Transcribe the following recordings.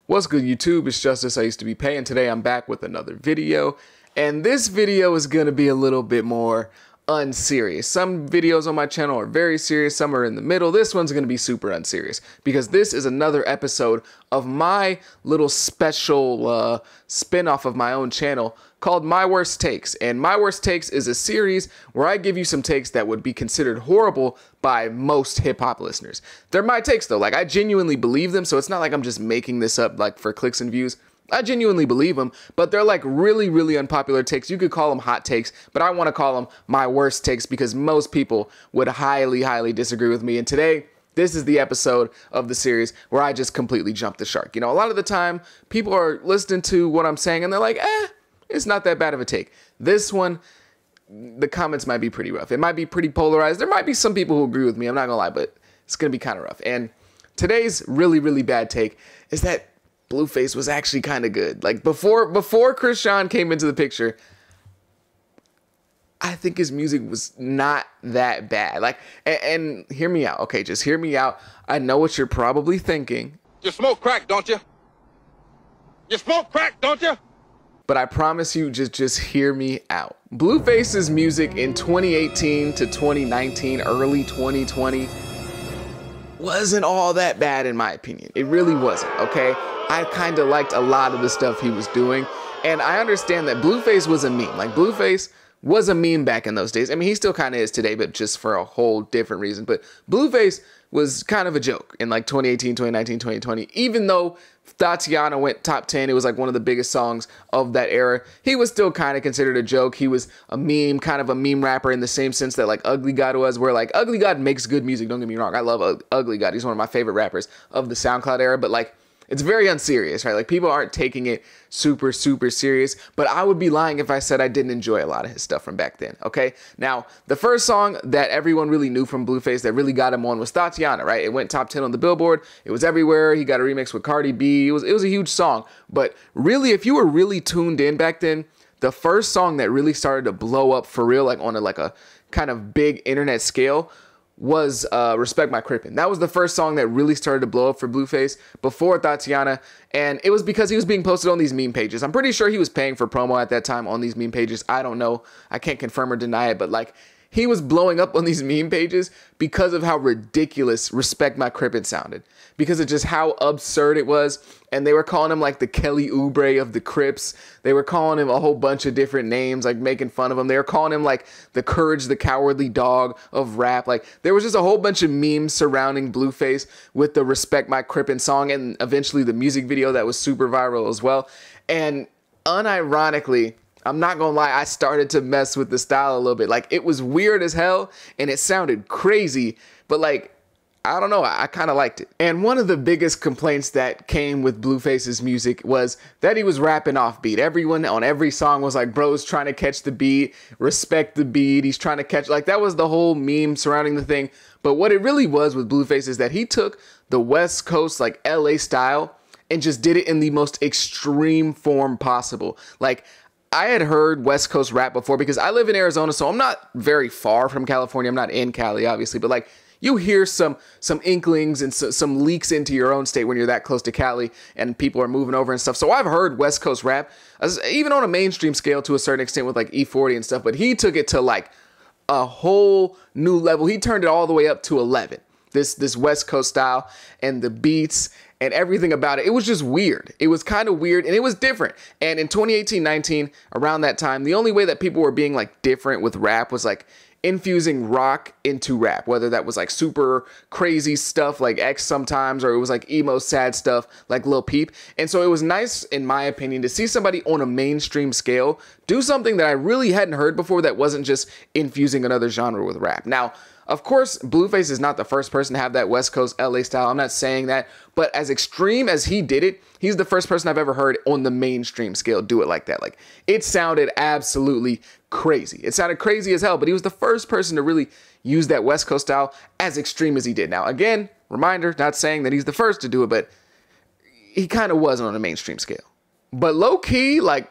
What's good, YouTube? It's Justice I Used to Be Paying. Today I'm back with another video, and this video is going to be a little bit more unserious. Some videos on my channel are very serious, some are in the middle. This one's going to be super unserious because this is another episode of my little special spin-off of my own channel called My Worst Takes. And My Worst Takes is a series where I give you some takes that would be considered horrible by most hip-hop listeners. They're my takes though, like I genuinely believe them, so it's not like I'm just making this up like for clicks and views. I genuinely believe them, but they're like really, really unpopular takes. You could call them hot takes, but I want to call them my worst takes because most people would highly, highly disagree with me. And today, this is the episode of the series where I just completely jump the shark. You know, a lot of the time, people are listening to what I'm saying and they're like, it's not that bad of a take. This one, the comments might be pretty rough. It might be pretty polarized. There might be some people who agree with me. I'm not gonna lie, but it's gonna be kind of rough. And today's really, really bad take is that Blueface was actually kind of good. Like before Chris Sean came into the picture, I think his music was not that bad. Like, and hear me out. Okay, just hear me out. I know what you're probably thinking. You smoke crack, don't you? You smoke crack, don't you? But I promise you, just hear me out. Blueface's music in 2018 to 2019, early 2020, wasn't all that bad in my opinion. It really wasn't, okay? I kind of liked a lot of the stuff he was doing, and I understand that Blueface was a meme. Like, Blueface was a meme back in those days. I mean, he still kind of is today, but just for a whole different reason. But Blueface was kind of a joke in like 2018, 2019, 2020, even though Tatiana went top 10. It was like one of the biggest songs of that era. He was still kind of considered a joke. He was a meme, kind of a meme rapper in the same sense that like Ugly God was, where like Ugly God makes good music. Don't get me wrong. I love Ugly God. He's one of my favorite rappers of the SoundCloud era, but like it's very unserious, right? Like people aren't taking it super, super serious, but I would be lying if I said I didn't enjoy a lot of his stuff from back then, okay? Now, the first song that everyone really knew from Blueface that really got him on was Tatiana, right? It went top 10 on the Billboard. It was everywhere. He got a remix with Cardi B. It was a huge song, but really, if you were really tuned in back then, the first song that really started to blow up for real, like on a kind of big internet scale, was Respect My Crippin'. That was the first song that really started to blow up for Blueface before Tatiana, and it was because he was being posted on these meme pages. I'm pretty sure he was paying for promo at that time on these meme pages. I don't know. I can't confirm or deny it, but like he was blowing up on these meme pages because of how ridiculous Respect My Crippin' sounded, because of just how absurd it was. And they were calling him like the Kelly Oubre of the Crips. They were calling him a whole bunch of different names, like making fun of him. They were calling him like the Courage the Cowardly Dog of rap. Like there was just a whole bunch of memes surrounding Blueface with the Respect My Crippin' song and eventually the music video that was super viral as well. And unironically, I'm not gonna lie, I started to mess with the style a little bit. Like it was weird as hell and it sounded crazy, but like, I don't know, I kind of liked it. And one of the biggest complaints that came with Blueface's music was that he was rapping off beat. Everyone on every song was like, bro's trying to catch the beat, respect the beat, he's trying to catch, like that was the whole meme surrounding the thing. But what it really was with Blueface is that he took the West Coast, like LA style, and just did it in the most extreme form possible. Like, I had heard West Coast rap before because I live in Arizona, so I'm not very far from California. I'm not in Cali, obviously, but like you hear some inklings and some leaks into your own state when you're that close to Cali and people are moving over and stuff. So I've heard West Coast rap, even on a mainstream scale to a certain extent with like E40 and stuff, but he took it to like a whole new level. He turned it all the way up to 11. This West Coast style and the beats and everything about it. It was just weird. It was kind of weird and it was different. And in 2018-19, around that time, the only way that people were being like different with rap was like infusing rock into rap, whether that was like super crazy stuff like X sometimes, or it was like emo sad stuff like Lil Peep. And so it was nice, in my opinion, to see somebody on a mainstream scale do something that I really hadn't heard before that wasn't just infusing another genre with rap. Now, of course, Blueface is not the first person to have that West Coast LA style. I'm not saying that, but as extreme as he did it, he's the first person I've ever heard on the mainstream scale do it like that. Like it sounded absolutely crazy. It sounded crazy as hell, but he was the first person to really use that West Coast style as extreme as he did. Now, again, reminder, not saying that he's the first to do it, but he kind of was on a mainstream scale. But low key, like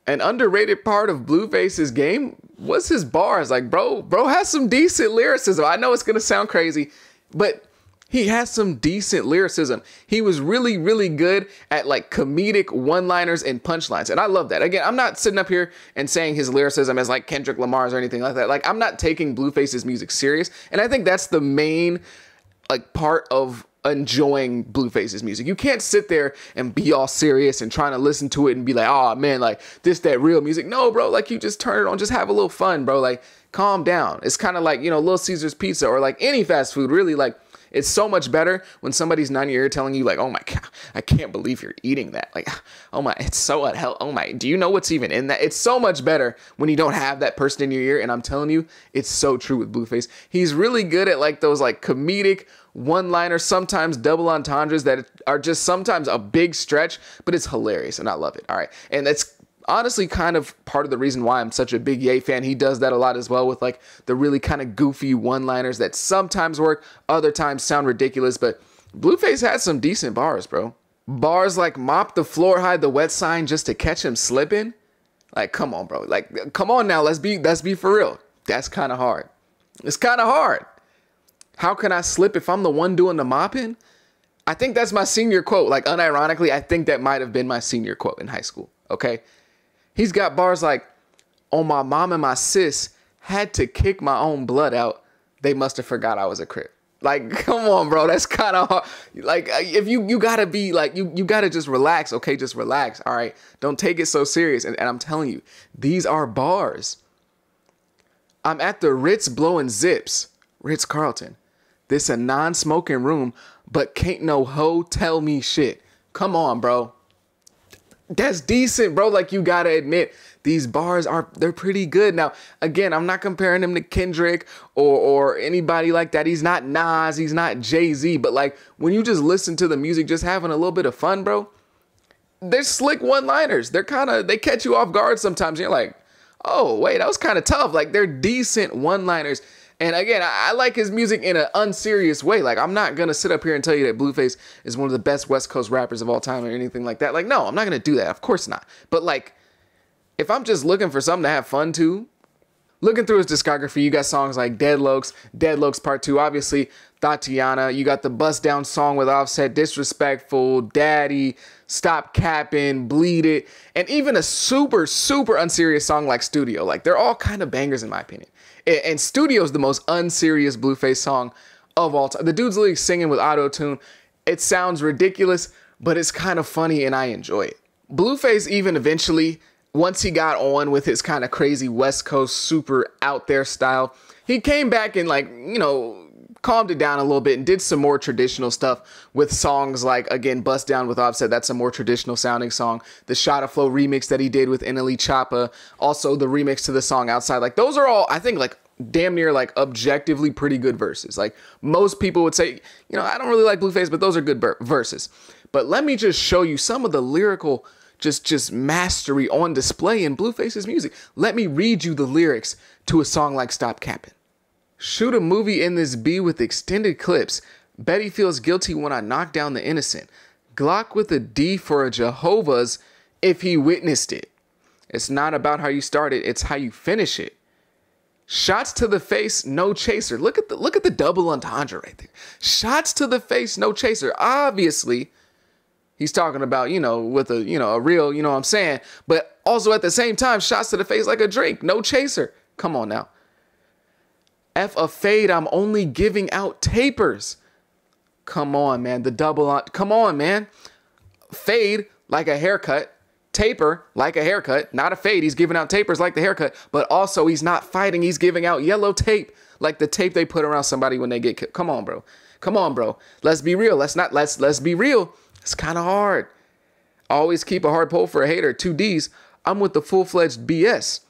an underrated part of Blueface's game was his bars. Like, bro has some decent lyricism. I know it's going to sound crazy, but He has some decent lyricism. He was really, really good at like comedic one-liners and punchlines. And I love that. Again, I'm not sitting up here and saying his lyricism as like Kendrick Lamar's or anything like that. Like, I'm not taking Blueface's music serious. And I think that's the main like part of enjoying Blueface's music. You can't sit there and be all serious and trying to listen to it and be like, oh man, like this, that real music. No, bro, like you just turn it on, just have a little fun, bro. Like, calm down. It's kind of like, you know, Little Caesar's Pizza or like any fast food, really. Like, it's so much better when somebody's not in your ear telling you like, oh my God, I can't believe you're eating that. Like, oh my, it's so unhealthy. Oh my, do you know what's even in that? It's so much better when you don't have that person in your ear. And I'm telling you, it's so true with Blueface. He's really good at like those like comedic one-liners, sometimes double entendres that are just sometimes a big stretch, but it's hilarious and I love it. All right. And that's honestly kind of part of the reason why I'm such a big Ye fan. He does that a lot as well with like the really kind of goofy one-liners that sometimes work, other times sound ridiculous, but Blueface has some decent bars, bro. Bars like mop the floor, hide the wet sign just to catch him slipping. Like, come on, bro. Like, come on now. Let's be for real. That's kind of hard. It's kind of hard. How can I slip if I'm the one doing the mopping? I think that's my senior quote. Like, unironically, I think that might have been my senior quote in high school. Okay. He's got bars like, oh, my mom and my sis had to kick my own blood out. They must have forgot I was a Crip. Like, come on, bro. That's kind of hard. Like, if you gotta be like, you gotta just relax. Okay, just relax. All right. Don't take it so serious. And I'm telling you, these are bars. I'm at the Ritz blowing zips. Ritz-Carlton. This a non-smoking room, but can't no hoe tell me shit. Come on, bro. That's decent, bro. Like, you gotta admit, these bars they're pretty good. Now, again, I'm not comparing him to Kendrick or anybody like that. He's not Nas, he's not Jay-Z, but like, when you just listen to the music, just having a little bit of fun, bro, they're slick one-liners. They catch you off guard sometimes. You're like, oh, wait, that was kind of tough. Like, they're decent one-liners. And again, I like his music in an unserious way. Like, I'm not going to sit up here and tell you that Blueface is one of the best West Coast rappers of all time or anything like that. Like, no, I'm not going to do that. Of course not. But like, if I'm just looking for something to have fun to, looking through his discography, you got songs like Dead Lokes Part 2, obviously Tatiana. You got the Bust Down song with Offset, Disrespectful, Daddy, Stop Capping, Bleed It, and even a super, super unserious song like Studio. Like, they're all kind of bangers in my opinion. And Studio is the most unserious Blueface song of all time. The dude's literally singing with auto-tune. It sounds ridiculous, but it's kind of funny and I enjoy it. Blueface even eventually, once he got on with his kind of crazy West Coast super out there style, he came back and like, you know, calmed it down a little bit and did some more traditional stuff with songs like, again, Bust Down with Offset. That's a more traditional sounding song. The Shot of Flow remix that he did with NLE Choppa. Also the remix to the song Outside. Like, those are all, I think, like damn near like objectively pretty good verses. Like, most people would say, you know, I don't really like Blueface, but those are good verses. But let me just show you some of the lyrical just mastery on display in Blueface's music. Let me read you the lyrics to a song like Stop Capping. Shoot a movie in this B with extended clips. Betty feels guilty when I knock down the innocent. Glock with a D for a Jehovah's if he witnessed it. It's not about how you start it, it's how you finish it. Shots to the face, no chaser. Look at the double entendre right there. Shots to the face, no chaser. Obviously, he's talking about, you know, with a, you know, a real, you know what I'm saying? But also at the same time, shots to the face like a drink, no chaser. Come on now. F a fade, I'm only giving out tapers. Come on, man. The double on, come on, man. Fade like a haircut. Taper like a haircut. Not a fade. He's giving out tapers like the haircut. But also, he's not fighting. He's giving out yellow tape. Like the tape they put around somebody when they get killed. Come on, bro. Come on, bro. Let's be real. Let's be real. It's kind of hard. Always keep a hard pole for a hater. 2 Ds. I'm with the full-fledged BS.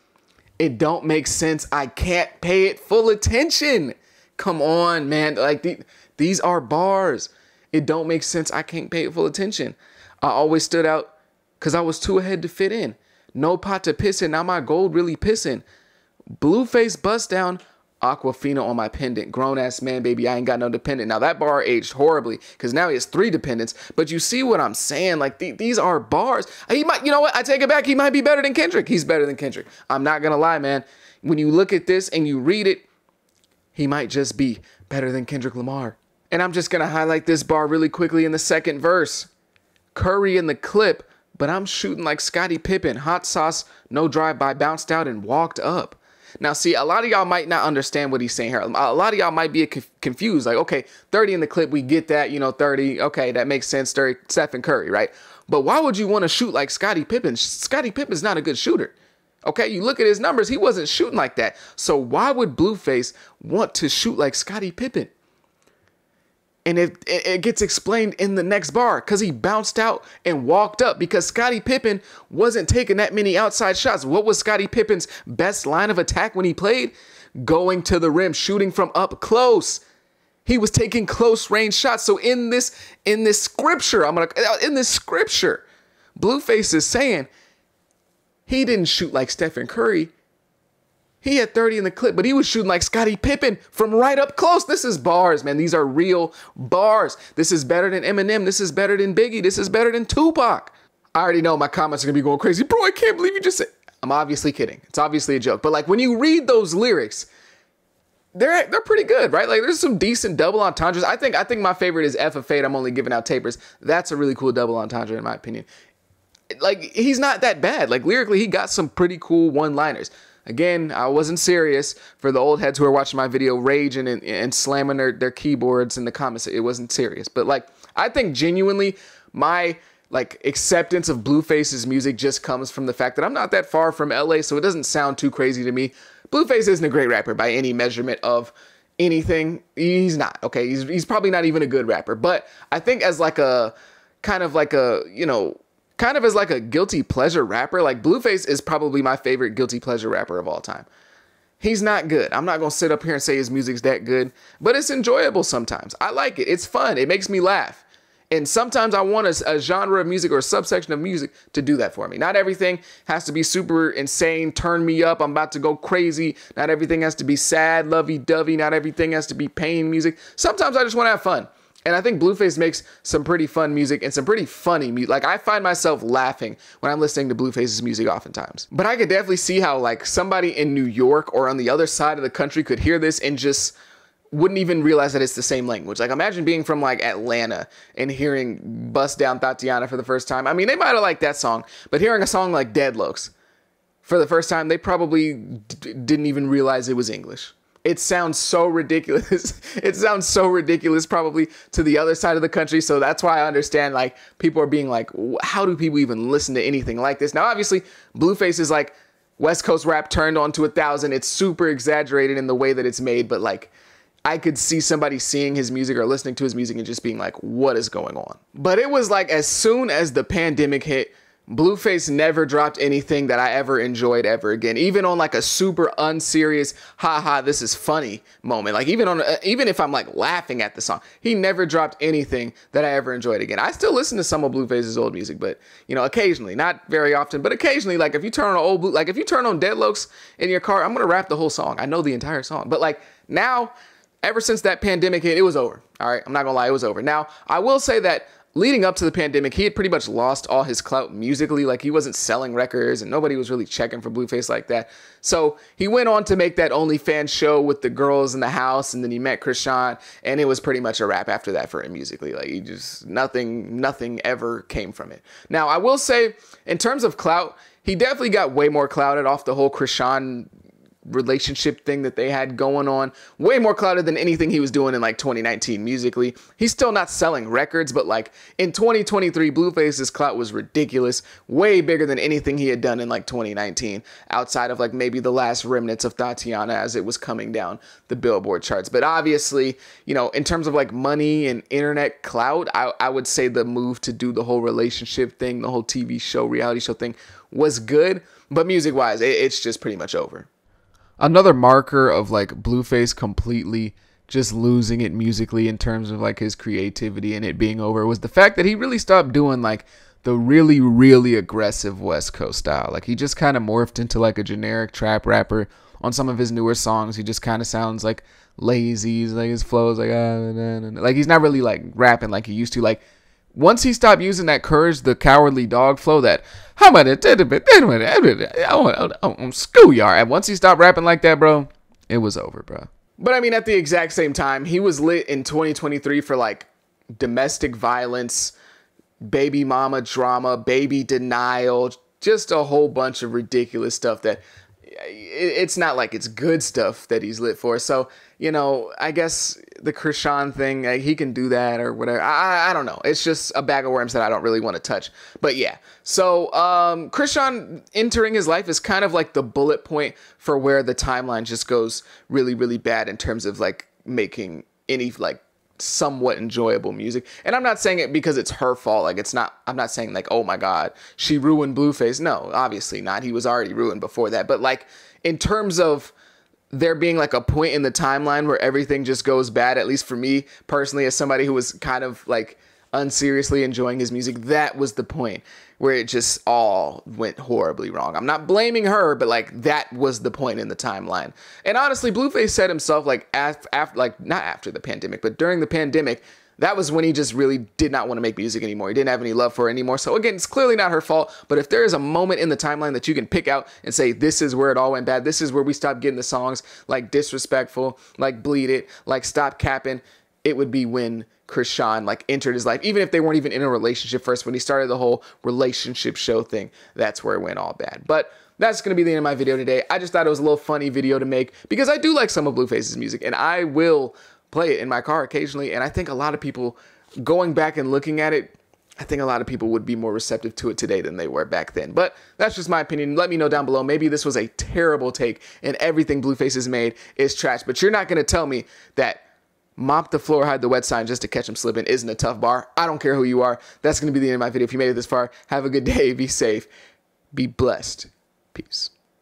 It don't make sense. I can't pay it full attention. Come on, man. Like, these are bars. It don't make sense. I can't pay it full attention. I always stood out because I was too ahead to fit in. No pot to piss in. Now my gold really pissing. Blueface bust down. Aquafina on my pendant. Grown ass man, baby. I ain't got no dependent. Now that bar aged horribly because now he has 3 dependents. But you see what I'm saying? Like, these are bars. He might, you know what? I take it back. He might be better than Kendrick. He's better than Kendrick. I'm not going to lie, man. When you look at this and you read it, he might just be better than Kendrick Lamar. And I'm just going to highlight this bar really quickly in the second verse. Curry in the clip, but I'm shooting like Scottie Pippen. Hot sauce, no drive-by, bounced out and walked up. Now, see, a lot of y'all might not understand what he's saying here. A lot of y'all might be confused. Like, okay, 30 in the clip, we get that, 30. Okay, that makes sense. 30, Stephen Curry, right? But why would you want to shoot like Scottie Pippen? Scottie Pippen's not a good shooter. Okay, you look at his numbers, he wasn't shooting like that. So why would Blueface want to shoot like Scottie Pippen? And it gets explained in the next bar because he bounced out and walked up because Scottie Pippen wasn't taking that many outside shots. What was Scottie Pippen's best line of attack when he played? Going to the rim, shooting from up close. He was taking close range shots. So in this scripture, Blueface is saying he didn't shoot like Stephen Curry. He had 30 in the clip, but he was shooting like Scottie Pippen from right up close. This is bars, man. These are real bars. This is better than Eminem. This is better than Biggie. This is better than Tupac. I already know my comments are going to be going crazy. Bro, I can't believe you just said. I'm obviously kidding. It's obviously a joke. But like when you read those lyrics, they're pretty good, right? Like there's some decent double entendres. I think my favorite is F of Fate. I'm only giving out tapers. That's a really cool double entendre in my opinion. Like he's not that bad. Like lyrically, he got some pretty cool one-liners. Again, I wasn't serious for the old heads who are watching my video raging and slamming their keyboards in the comments. It wasn't serious. But like, I think genuinely my like acceptance of Blueface's music just comes from the fact that I'm not that far from LA, so it doesn't sound too crazy to me. Blueface isn't a great rapper by any measurement of anything. He's not, okay? He's probably not even a good rapper. But I think as like a, kind of as like a guilty pleasure rapper, like Blueface is probably my favorite guilty pleasure rapper of all time. He's not good. I'm not going to sit up here and say his music's that good, but it's enjoyable sometimes. I like it. It's fun. It makes me laugh. And sometimes I want a genre of music or a subsection of music to do that for me. Not everything has to be super insane, turn me up, I'm about to go crazy. Not everything has to be sad, lovey-dovey. Not everything has to be pain music. Sometimes I just want to have fun. And I think Blueface makes some pretty fun music and some pretty funny music. Like I find myself laughing when I'm listening to Blueface's music oftentimes. But I could definitely see how like somebody in New York or on the other side of the country could hear this and just wouldn't even realize that it's the same language. Like imagine being from like Atlanta and hearing Bust Down Tatiana for the first time. I mean, they might have liked that song, but hearing a song like Deadlocks for the first time, they probably didn't even realize it was English. It sounds so ridiculous. It sounds so ridiculous probably to the other side of the country. So that's why I understand like people are being like, how do people even listen to anything like this? Now, obviously, Blueface is like West Coast rap turned on to 1,000. It's super exaggerated in the way that it's made. But like I could see somebody seeing his music or listening to his music and just being like, what is going on? But it was like as soon as the pandemic hit, Blueface never dropped anything that I ever enjoyed ever again. Even on like a super unserious, haha, this is funny moment. Like even if I'm like laughing at the song, he never dropped anything that I ever enjoyed again. I still listen to some of Blueface's old music, but occasionally, not very often, but occasionally, like if you turn on if you turn on Deadlocks in your car, I'm gonna rap the whole song. I know the entire song, but like now, ever since that pandemic hit, it was over. All right, I'm not gonna lie, it was over. Now I will say that leading up to the pandemic, he had pretty much lost all his clout musically. Like he wasn't selling records and nobody was really checking for Blueface like that. So he went on to make that OnlyFans show with the girls in the house, and then he met Krishan, and it was pretty much a wrap after that for him musically. Like he just, nothing ever came from it. Now I will say, in terms of clout, he definitely got way more clouded off the whole Krishan relationship thing that they had going on, way more clouded than anything he was doing in like 2019 musically. He's still not selling records, but like in 2023, Blueface's clout was ridiculous, way bigger than anything he had done in like 2019, outside of like maybe the last remnants of Tatiana as it was coming down the Billboard charts. But obviously, in terms of like money and internet clout, I would say the move to do the whole relationship thing, the whole TV show, reality show thing was good, but music wise, it's just pretty much over. Another marker of like Blueface completely just losing it musically in terms of like his creativity and it being over was the fact that he really stopped doing like the really, really aggressive West Coast style. Like he just kind of morphed into like a generic trap rapper. On some of his newer songs, he just kind of sounds like lazy. He's like his flow is like, like he's not really like rapping like he used to. Like once he stopped using that Courage the Cowardly Dog flow, that schoolyard, and once he stopped rapping like that, bro, it was over, bro. But I mean, at the exact same time, he was lit in 2023 for like domestic violence, baby mama drama, baby denial, just a whole bunch of ridiculous stuff that it's not like it's good stuff that he's lit for. So, you know, I guess the Krishan thing, like, he can do that or whatever. I don't know. It's just a bag of worms that I don't really want to touch. But yeah, so Krishan entering his life is kind of like the bullet point for where the timeline just goes really, really bad in terms of like making any like somewhat enjoyable music. And I'm not saying it because it's her fault. Like, it's not, I'm not saying like, oh my God, she ruined Blueface. No, obviously not. He was already ruined before that. But like, in terms of there being like a point in the timeline where everything just goes bad, at least for me personally, as somebody who was kind of like unseriously enjoying his music, that was the point where it just all went horribly wrong. I'm not blaming her, but like that was the point in the timeline. And honestly, Blueface said himself, like after like not after the pandemic, but during the pandemic, that was when he just really did not want to make music anymore. He didn't have any love for it anymore. So again, it's clearly not her fault. But if there is a moment in the timeline that you can pick out and say, this is where it all went bad, this is where we stopped getting the songs like Disrespectful, like Bleed It, like Stop Capping, it would be when Krishan like entered his life. Even if they weren't even in a relationship first, when he started the whole relationship show thing, that's where it went all bad. But that's going to be the end of my video today. I just thought it was a little funny video to make because I do like some of Blueface's music and I will play it in my car occasionally. And I think a lot of people going back and looking at it, I think a lot of people would be more receptive to it today than they were back then. But that's just my opinion. Let me know down below. Maybe this was a terrible take and everything Blueface has made is trash. But you're not going to tell me that mop the floor, hide the wet sign just to catch him slipping isn't a tough bar. I don't care who you are. That's going to be the end of my video. If you made it this far, have a good day. Be safe. Be blessed. Peace.